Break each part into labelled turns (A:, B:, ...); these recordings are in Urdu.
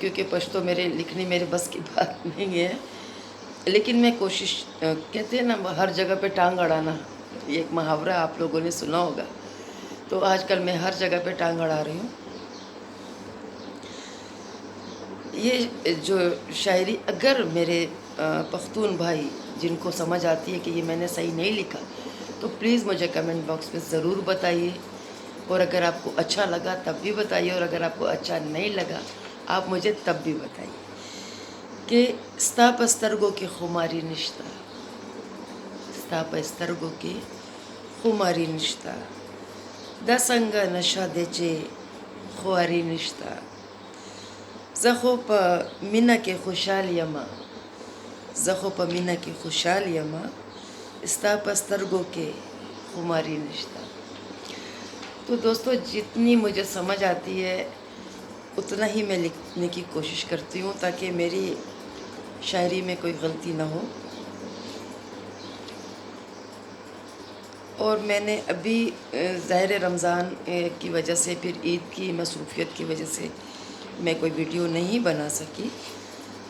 A: کیونکہ پشتو لکھنی میرے بس کی بات نہیں ہے، لیکن میں کوشش کہتے ہیں نا ہر جگہ پہ ٹانگ اڑانا، یہ ایک محاورہ آپ لوگوں نے سنا ہوگا، تو آج کل میں ہر جگہ پہ ٹانگ اڑا رہی ہوں۔ یہ جو شاعری اگر میرے پختون بھائی جن کو سمجھ آتی ہے کہ یہ میں نے صحیح نہیں لکھا تو پلیز مجھے کمنٹ باکس میں ضرور بتائیے، اور اگر آپ کو اچھا لگا تب بھی بتائیے، اور اگر آپ کو اچھا نہیں لگا آپ مجھے تب بھی بتائیے کہ ستا پسترگو کی خماری نشتہ، ستا پسترگو کی خماری نشتہ، دسنگ نشہ دچے خواری نشتہ، زخو پا منہ کے خوشحال یما، زخو پا منہ کے خوشحال یما، ستا پسترگو کے خماری نشتہ۔ تو دوستو جتنی مجھے سمجھ آتی ہے اتنا ہی میں لکھنے کی کوشش کرتی ہوں تاکہ میری شاعری میں کوئی غلطی نہ ہو۔ اور میں نے ابھی ظاہر رمضان کی وجہ سے، پھر عید کی مصروفیت کی وجہ سے میں کوئی ویڈیو نہیں بنا سکی،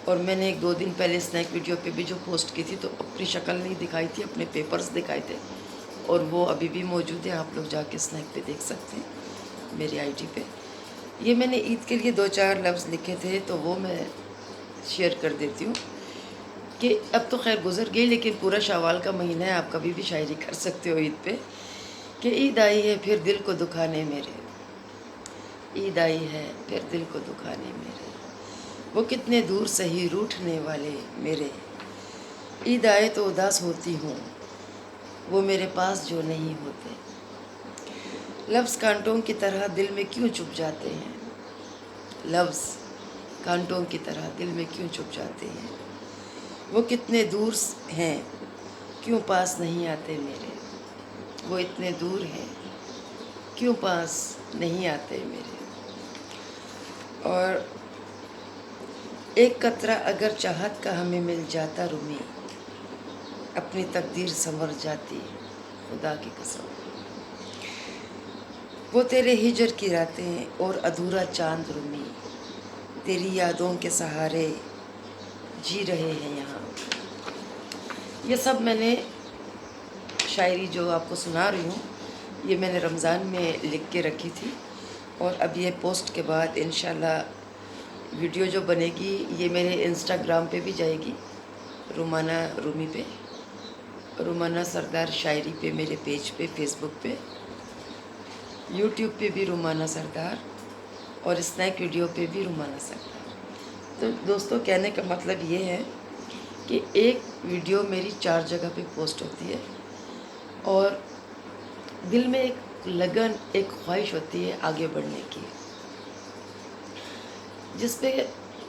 A: اور میں نے 1-2 دن پہلے اسنیک ویڈیو پہ بھی جو پوسٹ کی تھی تو اپنی شکل نہیں دکھائی تھی، اپنے پیپرز دکھائے تھے، اور وہ ابھی بھی موجود ہے، آپ لوگ جا کے اسنیک پہ دیکھ سکتے ہیں میری آئی ڈی پہ۔ یہ میں نے عید کے لیے 2-4 لفظ لکھے تھے تو وہ میں شیئر کر دیتی ہوں کہ اب تو خیر گزر گئی، لیکن پورا شوال کا مہینہ ہے، آپ کبھی بھی شاعری کر سکتے ہو عید پہ، کہ عید آئی ہے پھر دل کو دکھانے میرے، عید آئی ہے پھر دل کو دکھانے میرے، وہ کتنے دور سہی روٹھنے والے میرے، عید آئے تو اداس ہوتی ہوں وہ میرے پاس جو نہیں ہوتے، لفظ کانٹوں کی طرح دل میں کیوں چپ جاتے ہیں، لفظ کانٹوں کی طرح دل میں کیوں چپ جاتے ہیں، وہ کتنے دور ہیں کیوں پاس نہیں آتے میرے، وہ اتنے دور ہیں کیوں پاس نہیں آتے میرے، اور ایک قطرہ اگر چاہت کا ہمیں مل جاتا رومی، اپنی تقدیر سنور جاتی خدا کی قسم، وہ تیرے ہجر کی راتیں اور ادھورا چاند رومی، تیری یادوں کے سہارے جی رہے ہیں یہاں۔ یہ سب میں نے شاعری جو آپ کو سنا رہی ہوں یہ میں نے رمضان میں لکھ کے رکھی تھی، اور اب یہ پوسٹ کے بعد انشاءاللہ ویڈیو جو بنے گی یہ میرے انسٹاگرام پہ بھی جائے گی، رومانہ رومی پہ، رومانہ سردار شاعری پہ، میرے پیج پہ، فیس بک پہ، یوٹیوب پہ بھی رومانہ سردار، اور اسنیک ویڈیو پہ بھی رومانہ سردار۔ تو دوستو کہنے کا مطلب یہ ہے کہ ایک ویڈیو میری 4 جگہ پہ پوسٹ ہوتی ہے، اور دل میں ایک لگن، ایک خواہش ہوتی ہے آگے بڑھنے کی، جس پہ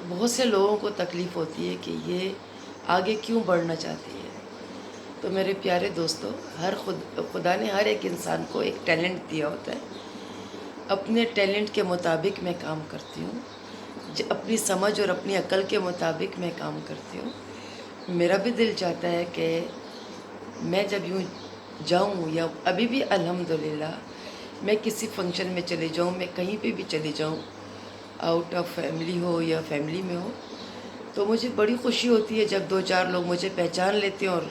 A: بہت سے لوگوں کو تکلیف ہوتی ہے کہ یہ آگے کیوں بڑھنا چاہتی ہے۔ تو میرے پیارے دوستو، خدا نے ہر ایک انسان کو ایک ٹیلنٹ دیا ہوتا ہے، اپنے ٹیلنٹ کے مطابق میں کام کرتی ہوں، اپنی سمجھ اور اپنی عقل کے مطابق میں کام کرتی ہوں۔ میرا بھی دل چاہتا ہے کہ میں جب یوں جاؤں، یا ابھی بھی الحمدللہ میں کسی فنکشن میں چلے جاؤں، میں کہیں پہ بھی چلے جاؤں، آؤٹ آف فیملی ہو یا فیملی میں ہو، تو مجھے بڑی خوشی ہوتی ہے جب 2-4 لوگ مجھے پہچان لیتے ہیں اور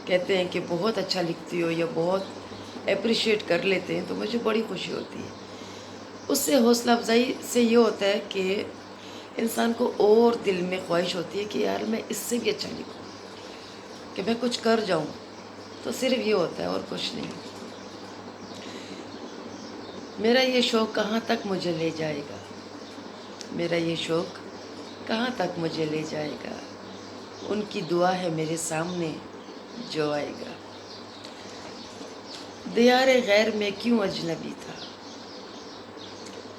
A: کہتے ہیں کہ بہت اچھا لکھتی ہو، یا بہت اپریشیٹ کر لیتے ہیں، تو مجھے بڑی خوشی ہوتی ہے۔ اس سے حوصلہ افزائی سے یہ ہوتا ہے کہ انسان کو اور دل میں خواہش ہوتی ہے کہ یار میں اس سے بھی اچھا لکھوں، کہ میں کچھ کر جاؤں، تو صرف یہ ہوتا ہے اور کچھ نہیں۔ میرا یہ شوق کہاں تک مجھے لے جائے گا، میرا یہ شوق کہاں تک مجھے لے جائے گا، ان کی دعا ہے میرے سامنے جو آئے گا، دیار غیر میں کیوں اجنبی تھا،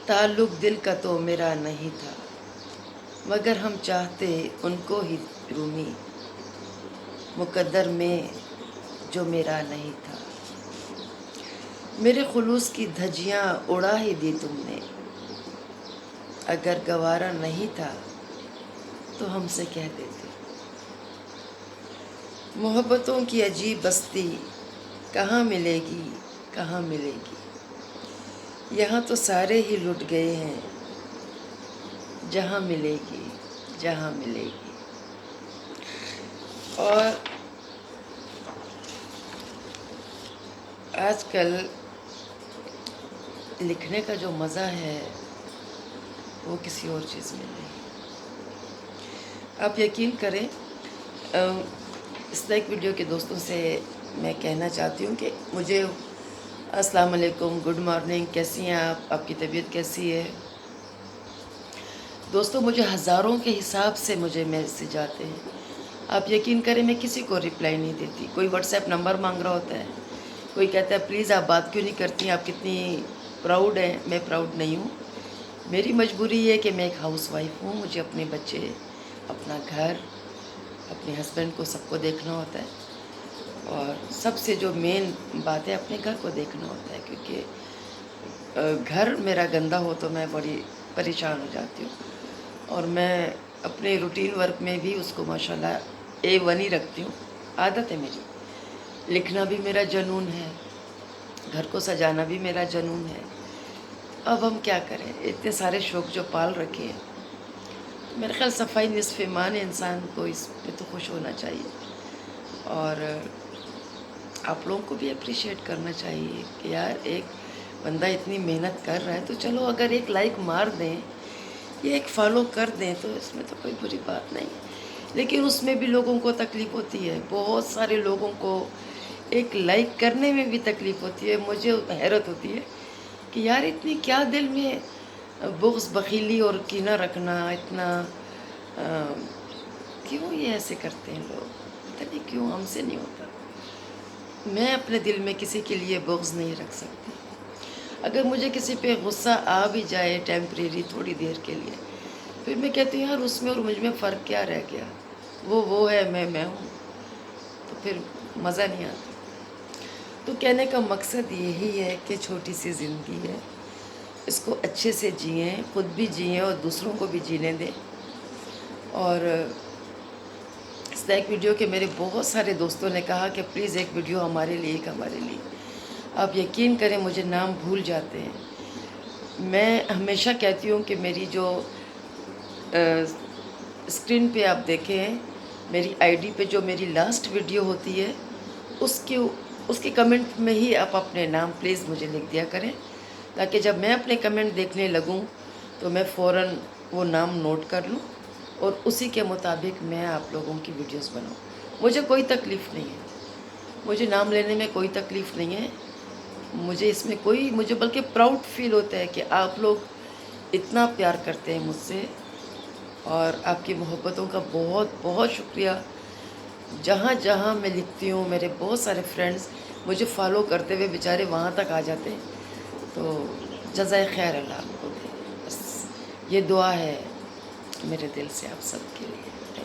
A: تعلق دل کا تو میرا نہیں تھا، مگر ہم چاہتے ان کو ہی رومی، مقدر میں جو میرا نہیں تھا، میرے خلوص کی دھجیاں اڑا ہی دی تم نے، اگر گوارا نہیں تھا تو ہم سے کہہ دیتے، محبتوں کی عجیب بستی کہاں ملے گی، کہاں ملے گی، یہاں تو سارے ہی لٹ گئے ہیں، جہاں ملے گی، جہاں ملے گی۔ اور آج کل لکھنے کا جو مزہ ہے وہ کسی اور چیز میں نہیں۔ آپ یقین کریں، اس طرح ایک ویڈیو کے دوستوں سے میں کہنا چاہتی ہوں کہ مجھے السلام علیکم، گڈ مارننگ، کیسی ہیں آپ کی طبیعت کیسی ہے؟ دوستوں، مجھے ہزاروں کے حساب سے مجھے میسج آتے ہیں۔ آپ یقین کریں میں کسی کو رپلائی نہیں دیتی۔ کوئی واٹس ایپ نمبر مانگ رہا ہوتا ہے، کوئی کہتا ہے پلیز آپ بات کیوں نہیں کرتی، آپ کتنی پراؤڈ ہیں۔ میں پراؤڈ نہیں ہوں، میری مجبوری یہ ہے کہ میں ایک ہاؤس وائف ہوں، مجھے اپنے بچے، اپنا گھر، اپنے ہسبینڈ کو سب کو دیکھنا ہوتا ہے، اور سب سے جو مین بات ہے اپنے گھر کو دیکھنا ہوتا ہے، کیونکہ گھر میرا گندا ہو تو میں بڑی پریشان ہو جاتی ہوں، اور میں اپنے روٹین ورک میں بھی اس کو ماشاءاللہ A1 ہی رکھتی ہوں۔ عادت ہے میری، لکھنا بھی میرا جنون ہے، گھر کو سجانا بھی میرا جنون ہے۔ اب ہم کیا کریں، اتنے سارے شوق جو پال رکھے ہیں، میرے خیال صفائی نصف ایمان ہے، انسان کو اس پہ تو خوش ہونا چاہیے، اور آپ لوگوں کو بھی اپریشیٹ کرنا چاہیے کہ یار ایک بندہ اتنی محنت کر رہا ہے، تو چلو اگر ایک لائک مار دیں یا ایک فالو کر دیں تو اس میں تو کوئی بری بات نہیں، لیکن اس میں بھی لوگوں کو تکلیف ہوتی ہے، بہت سارے لوگوں کو ایک لائک کرنے میں بھی تکلیف ہوتی ہے۔ مجھے حیرت ہوتی ہے کہ یار اتنی کیا دل میں بغض، بخیلی اور کینہ رکھنا، اتنا کیوں یہ ایسے کرتے ہیں لوگ، پتہ نہیں کیوں ہم سے نہیں ہوتا۔ میں اپنے دل میں کسی کے لیے بغض نہیں رکھ سکتی۔ اگر مجھے کسی پہ غصہ آ بھی جائے ٹیمپریری، تھوڑی دیر کے لیے، پھر میں کہتی ہوں یار اس میں اور مجھ میں فرق کیا رہ گیا، وہ ہے، میں ہوں، تو پھر مزہ نہیں آتا۔ تو کہنے کا مقصد یہی ہے کہ چھوٹی سی زندگی ہے، اس کو اچھے سے جئیں، خود بھی جئیں اور دوسروں کو بھی جینے دیں۔ اور اس طرح ایک ویڈیو کہ میرے بہت سارے دوستوں نے کہا کہ پلیز ایک ویڈیو ہمارے لیے، ایک ہمارے لیے۔ آپ یقین کریں مجھے نام بھول جاتے ہیں۔ میں ہمیشہ کہتی ہوں کہ میری جو اسکرین پہ آپ دیکھیں، میری آئی ڈی پہ جو میری لاسٹ ویڈیو ہوتی ہے، اس کے کمنٹ میں ہی آپ اپنے نام پلیز مجھے لکھ دیا کریں، تاکہ جب میں اپنے کمنٹ دیکھنے لگوں تو میں فوراً وہ نام نوٹ کر لوں اور اسی کے مطابق میں آپ لوگوں کی ویڈیوز بناؤں۔ مجھے کوئی تکلیف نہیں ہے، مجھے نام لینے میں کوئی تکلیف نہیں ہے، مجھے بلکہ پراؤڈ فیل ہوتا ہے کہ آپ لوگ اتنا پیار کرتے ہیں مجھ سے، اور آپ کی محبتوں کا بہت بہت شکریہ۔ جہاں جہاں میں لکھتی ہوں، میرے بہت سارے فرینڈز مجھے فالو کرتے ہوئے بیچارے وہاں تک آ جاتے ہیں، تو جزائے خیر اللہ آپ کو دے۔ بس یہ دعا ہے میرے دل سے آپ سب کے لیے۔